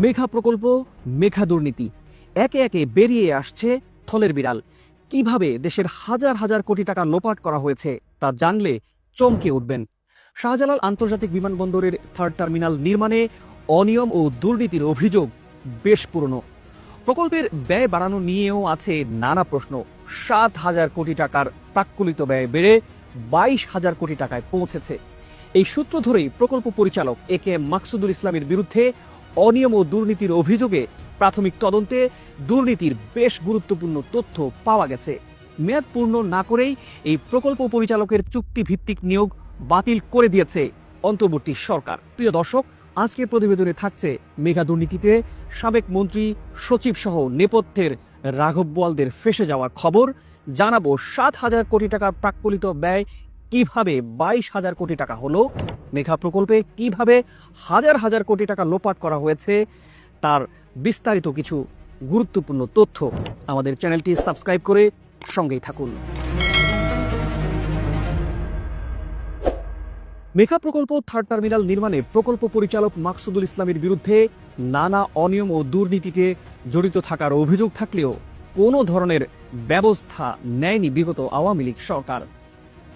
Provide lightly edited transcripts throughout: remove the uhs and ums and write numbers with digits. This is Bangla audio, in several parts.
মেঘা প্রকল্প, মেঘা দুর্নীতি একে একে বেরিয়ে আসছে থলের বিড়াল। কিভাবে দেশের হাজার হাজার কোটি টাকা লোপাট করা হয়েছে তা জানলে চমকে উঠবেন। শাহজালাল আন্তর্জাতিক বিমানবন্দরের থার্ড টার্মিনাল নির্মাণে অনিয়ম ও দুর্নীতির অভিযোগ বেশ পুরনো। প্রকল্পের ব্যয় বাড়ানো নিয়েও আছে নানা প্রশ্ন। 7,000 কোটি টাকার প্রাক্কলিত ব্যয় বেড়ে 22,000 কোটি টাকায় পৌঁছেছে। এই সূত্র ধরেই প্রকল্প পরিচালক একে মাকসুদুল ইসলামের বিরুদ্ধে অনিয়ম ও দুর্নীতির অভিযোগে প্রাথমিক তদন্তে দুর্নীতির বেশ গুরুত্বপূর্ণ তথ্য পাওয়া গেছে। মেয়াদ পূর্ণ না করেই এই প্রকল্প পরিচালকের চুক্তিভিত্তিক নিয়োগ বাতিল করে দিয়েছে অন্তর্বর্তী সরকার। প্রিয় দর্শক, আজকের প্রতিবেদনে থাকছে মেঘা দুর্নীতিতে সাবেক মন্ত্রী, সচিব সহ নেপথ্যের রাঘব বোয়ালদের ফেঁসে যাওয়ার খবর। জানাবো 7,000 কোটি টাকার প্রাক্কলিত ব্যয় কিভাবে 22,000 কোটি টাকা হলো, মেঘা প্রকল্পে কিভাবে হাজার হাজার কোটি টাকা লোপাট করা হয়েছে তার বিস্তারিত কিছু গুরুত্বপূর্ণ তথ্য। আমাদের চ্যানেলটি সাবস্ক্রাইব করে সঙ্গেই থাকুন। মেঘা প্রকল্প থার্ড টার্মিনাল নির্মাণে প্রকল্প পরিচালক মাকসুদুল ইসলামের বিরুদ্ধে নানা অনিয়ম ও দুর্নীতিতে জড়িত থাকার অভিযোগ থাকলেও কোনো ধরনের ব্যবস্থা নেয়নি বিগত আওয়ামী লীগ সরকার।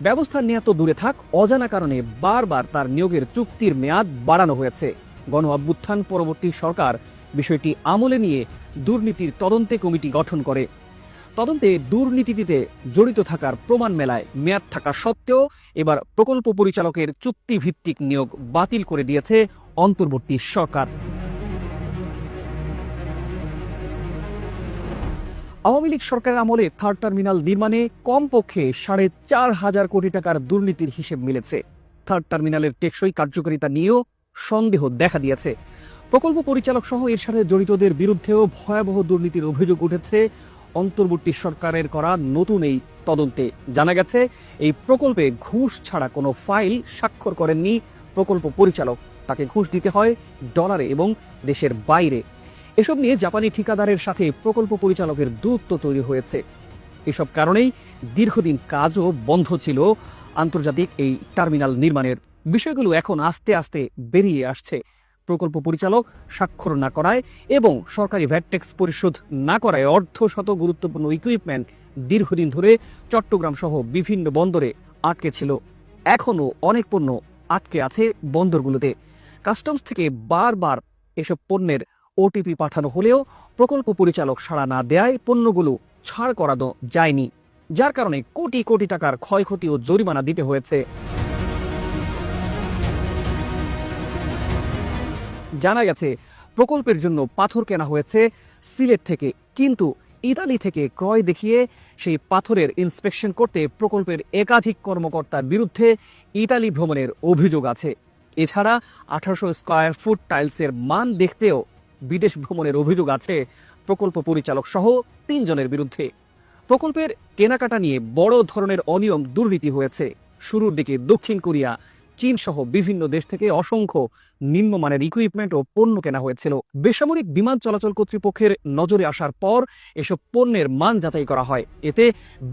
ব্যবস্থা নেওয়া তো দূরে থাক, অজানা কারণে বারবার তার নিয়োগের চুক্তির মেয়াদ বাড়ানো হয়েছে। গণ অভ্যুত্থান পরবর্তী সরকার বিষয়টি আমলে নিয়ে দুর্নীতির তদন্তে কমিটি গঠন করে। তদন্তে দুর্নীতিতে জড়িত থাকার প্রমাণ মেলায় মেয়াদ থাকা সত্ত্বেও এবার প্রকল্প পরিচালকের চুক্তিভিত্তিক নিয়োগ বাতিল করে দিয়েছে অন্তর্বর্তী সরকার। আওয়ামী লীগ সরকারের আমলে থার্ড টার্মিনাল নির্মাণে কমপক্ষে 4,500 কোটি টাকার দুর্নীতির হিসেব মিলেছে। থার্ড টার্মিনালের টেকসই কার্যকারিতা নিয়েও সন্দেহ দেখা দিয়েছে। প্রকল্প পরিচালক সহ এর সাথে জড়িতদের বিরুদ্ধেও ভয়াবহ দুর্নীতির অভিযোগ উঠেছে অন্তর্বর্তী সরকারের করা নতুন এই তদন্তে। জানা গেছে এই প্রকল্পে ঘুষ ছাড়া কোনো ফাইল স্বাক্ষর করেননি প্রকল্প পরিচালক। তাকে ঘুষ দিতে হয় ডলারে এবং দেশের বাইরে। এসব নিয়ে জাপানি ঠিকাদারের সাথে প্রকল্প পরিচালকের দূরত্ব তৈরি হয়েছে। এসব কারণেই দীর্ঘদিন কাজও বন্ধ ছিল আন্তর্জাতিক এই টার্মিনাল নির্মাণের। বিষয়গুলো এখন আস্তে আস্তে বেরিয়ে আসছে। প্রকল্প পরিচালক স্বাক্ষর না করায় এবং সরকারি ভ্যাট ট্যাক্স পরিশোধ না করায় অর্ধশত গুরুত্বপূর্ণ ইকুইপমেন্ট দীর্ঘদিন ধরে চট্টগ্রাম সহ বিভিন্ন বন্দরে আটকে ছিল। এখনও অনেক পণ্য আটকে আছে বন্দরগুলোতে। কাস্টমস থেকে বারবার এসব পণ্যের ওটিপি পাঠানো হলেও প্রকল্প পরিচালক সাড়া না দেয়ায় পণ্যগুলো ছাড় করানো যায়নি, যার কারণে কোটি কোটি টাকার ক্ষয়ক্ষতি ও জরিমানা দিতে হয়েছে। জানা গেছে প্রকল্পের জন্য পাথর কেনা হয়েছে সিলেট থেকে, কিন্তু ইতালি থেকে ক্রয় দেখিয়ে সেই পাথরের ইন্সপেকশন করতে প্রকল্পের একাধিক কর্মকর্তার বিরুদ্ধে ইতালি ভ্রমণের অভিযোগ আছে। এছাড়া 1800 স্কয়ার ফুট টাইলসের মান দেখতেও বিদেশ ভ্রমণের অভিযোগ আছে প্রকল্প পরিচালক সহ 3 জনের বিরুদ্ধে। প্রকল্পের কেনাকাটা নিয়ে বড় ধরনের অনিয়ম দুর্নীতি হয়েছে। শুরুর দিকে দক্ষিণ কোরিয়া, চীন সহ বিভিন্ন দেশ থেকে অসংখ্য নিম্নমানের ইকুইপমেন্ট ও পণ্য কেনা হয়েছিল। বেসামরিক বিমান চলাচল কর্তৃপক্ষের নজরে আসার পর এসব পণ্যের মান যাচাই করা হয়। এতে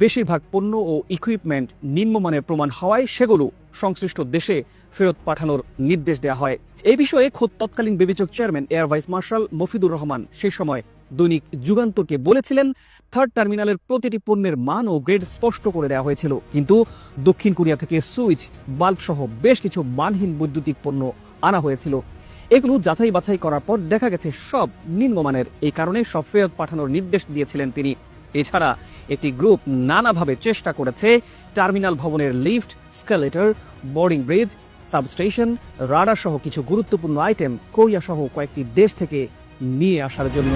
বেশিরভাগ পণ্য ও ইকুইপমেন্ট নিম্নমানের প্রমাণ হওয়ায় সেগুলো সংশ্লিষ্ট দেশে ফেরত পাঠানোর নির্দেশ দেওয়া হয়। এই বিষয়ে খোদ তৎকালীন বিবেচক chairman air vice marshal Mofidur Rahman সেই সময় দৈনিক যুগান্তরকে বলেছিলেন, থার্ড টার্মিনালের প্রতিটি পণ্যের মান ও গ্রেড স্পষ্ট করে দেওয়া হয়েছিল, কিন্তু দক্ষিণ কোরিয়া থেকে সুইচ, বাল্ব সহ বেশ কিছু মানহীন বৈদ্যুতিক পণ্য আনা হয়েছিল। এগুলো যাচাই বাছাই করার পর দেখা গেছে সব নিম্নমানের। এই কারণে সব ফেরত পাঠানোর নির্দেশ দিয়েছিলেন তিনি। এছাড়া একটি গ্রুপ নানাভাবে চেষ্টা করেছে টার্মিনাল ভবনের lift, escalator, boarding bridge, substation, radar সহ কিছু গুরুত্বপূর্ণ আইটেম কোরিয়া সহ কয়েকটি দেশ থেকে নিয়ে আসার জন্য।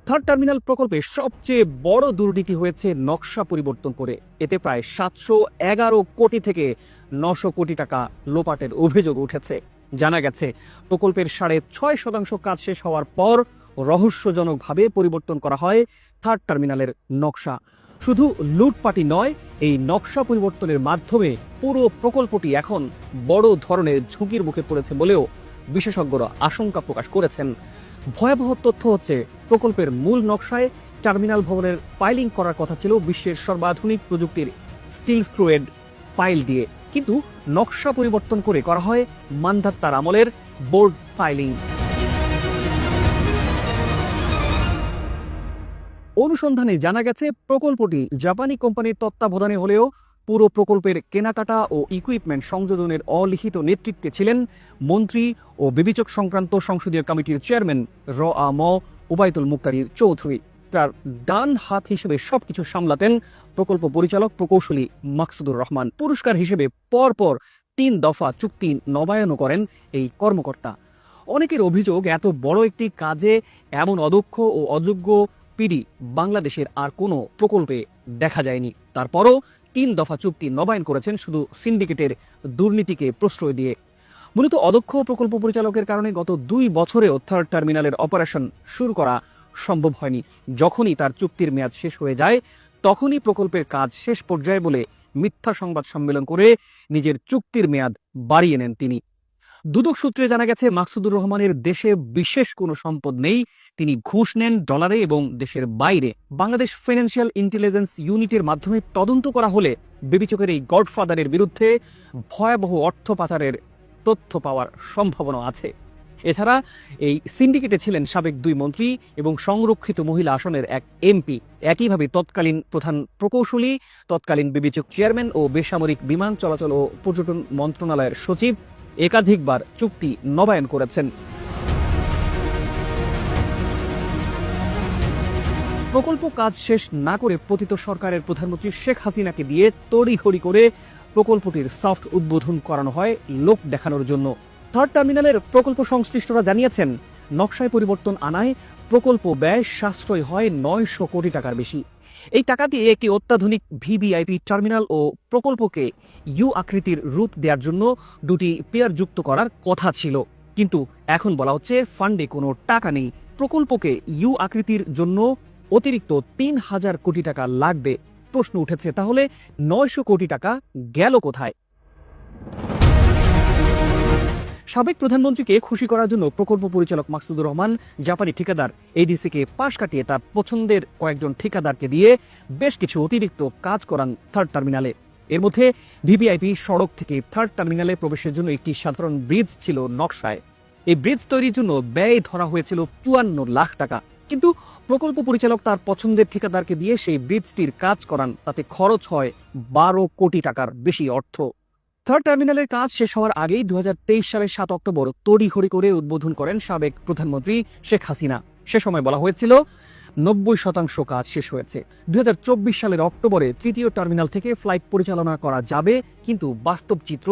থার্ড টার্মিনাল প্রকল্পে সবচেয়ে বড় দুর্নীতি হয়েছে নকশা পরিবর্তন করে। এতে প্রায় 711 কোটি থেকে 900 কোটি টাকা লোপাটের অভিযোগ উঠেছে। জানা গেছে প্রকল্পের 6.5% কাজ শেষ হওয়ার পর রহস্যজনকভাবে পরিবর্তন করা হয় থার্ড টার্মিনালের নকশা। শুধু লুটপাটি নয়, এই নকশা পরিবর্তনের মাধ্যমে পুরো প্রকল্পটি এখন বড় ধরনের ঝুঁকির মুখে পড়েছে বলেও বিশেষজ্ঞরা আশঙ্কা প্রকাশ করেছেন। ভয়াবহ তথ্য হচ্ছে, প্রকল্পের মূল নকশায় টার্মিনাল ভবনের পাইলিং করার কথা ছিল বিশ্বের সর্বাধুনিক প্রযুক্তির স্টিল স্ক্রুয়েড পাইল দিয়ে, কিন্তু নকশা পরিবর্তন করে করা হয় মান্ধাত্তার আমলের বোর্ড ফাইলিং। অনুসন্ধানে জানা গেছে প্রকল্পটি জাপানি কোম্পানির তত্ত্বাবধানে হলেও পুরো প্রকল্পের কেনাকাটা ও ইকুইপমেন্ট সংযোজনের অলিখিত নেতৃত্বে ছিলেন মন্ত্রী ও বিবেচক সংক্রান্ত সংসদীয় কমিটির চেয়ারম্যান ম ওবায়দুল মুক্তাদির চৌধুরী। তার ডান হাত হিসেবে সবকিছু সামলাতেন প্রকল্প পরিচালক প্রকৌশলী মাকসুদুর রহমান। পুরস্কার হিসেবে পরপর 3 দফা চুক্তি নবায়নও করেন এই কর্মকর্তা। অনেকের অভিযোগ, এত বড় একটি কাজে এমন অদক্ষ ও অযোগ্য পিডি বাংলাদেশের আর কোনো প্রকল্পে দেখা যায়নি। তারপরও 3 দফা চুক্তি নবায়ন করেছেন শুধু সিন্ডিকেটের দুর্নীতিকে প্রশ্রয় দিয়ে। মূলত অদক্ষ প্রকল্প পরিচালকের কারণে গত 2 বছরেও থার্ড টার্মিনালের অপারেশন শুরু করা সম্ভব হয়নি। যখনই তার চুক্তির মেয়াদ শেষ হয়ে যায় তখনই প্রকল্পের কাজ শেষ পর্যায়ে বলে মিথ্যা সংবাদ সম্মেলন করে নিজের চুক্তির মেয়াদ বাড়িয়ে নেন তিনি। দুদক সূত্রে জানা গেছে, মাকসুদুর রহমানের দেশে বিশেষ কোনো সম্পদ নেই। তিনি ঘুষ নেন ডলারে এবং দেশের বাইরে। বাংলাদেশ ফাইন্যান্সিয়াল ইন্টেলিজেন্স ইউনিটের মাধ্যমে তদন্ত করা হলে বিবেচকের এই গডফাদারের বিরুদ্ধে ভয়াবহ অর্থ পাচারের তথ্য পাওয়ার সম্ভাবনা আছে। এছাড়া এই সিন্ডিকেটে ছিলেন সাবেক 2 মন্ত্রী এবং সংরক্ষিত মহিলা আসনের এক এমপি। একইভাবে তৎকালীন প্রধান প্রকৌশলী, তৎকালীন বিবেচক চেয়ারম্যান ও বেসামরিক বিমান চলাচল ও পর্যটন মন্ত্রণালয়ের সচিব একাধিকবার চুক্তি নবায়ন করেছেন। প্রকল্প কাজ শেষ না করে পতিত সরকারের প্রধানমন্ত্রী শেখ হাসিনাকে দিয়ে তড়িঘড়ি করে প্রকল্পটির সফট উদ্বোধন করানো হয় লোক দেখানোর জন্য। থার্ড টার্মিনালের প্রকল্প সংশ্লিষ্টরা জানিয়েছেন, নকশায় পরিবর্তন আনায় প্রকল্প ব্যয় সাশ্রয় হয় 900 কোটি টাকার বেশি। এই টাকা দিয়ে একটি অত্যাধুনিক ভিভিআইপি টার্মিনাল ও প্রকল্পকে ইউ আকৃতির রূপ দেওয়ার জন্য 2টি পিয়ার যুক্ত করার কথা ছিল, কিন্তু এখন বলা হচ্ছে ফান্ডে কোনো টাকা নেই। প্রকল্পকে ইউ আকৃতির জন্য অতিরিক্ত 3000 কোটি টাকা লাগবে। প্রশ্ন উঠেছে, তাহলে 900 কোটি টাকা গেল কোথায়? সাবেক প্রধানমন্ত্রীকে খুশি করার জন্য প্রকল্প পরিচালক মাকসুদুর রহমান জাপানি ঠিকাদার এডিসিকে পাশ কাটিয়ে তার পছন্দের কয়েকজন ঠিকাদারকে দিয়ে বেশ কিছু অতিরিক্ত কাজ করান থার্ড টার্মিনালে। এর মধ্যে ভিভিআইপি সড়ক থেকে থার্ড টার্মিনালে প্রবেশের জন্য একটি সাধারণ ব্রিজ ছিল নকশায়। এই ব্রিজ তৈরির জন্য ব্যয় ধরা হয়েছিল 54 লাখ টাকা, কিন্তু প্রকল্প পরিচালক তার পছন্দের ঠিকাদারকে দিয়ে সেই ব্রিজটির কাজ করান। তাতে খরচ হয় 12 কোটি টাকার বেশি অর্থ। থার্ড টার্মিনালের কাজ শেষ হওয়ার আগেই 2023 সালের 7 অক্টোবর তড়িঘড়ি করে উদ্বোধন করেন সাবেক প্রধানমন্ত্রী শেখ হাসিনা। সে সময় বলা হয়েছিল 90% কাজ শেষ হয়েছে। 2024 সালের অক্টোবরে 3য় টার্মিনাল থেকে ফ্লাইট পরিচালনা করা যাবে, কিন্তু বাস্তব চিত্র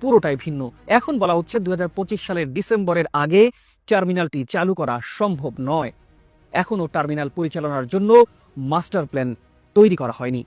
পুরোটাই ভিন্ন। এখন বলা হচ্ছে 2025 সালের ডিসেম্বরের আগে টার্মিনালটি চালু করা সম্ভব নয়। এখনও টার্মিনাল পরিচালনার জন্য মাস্টার প্ল্যান তৈরি করা হয়নি।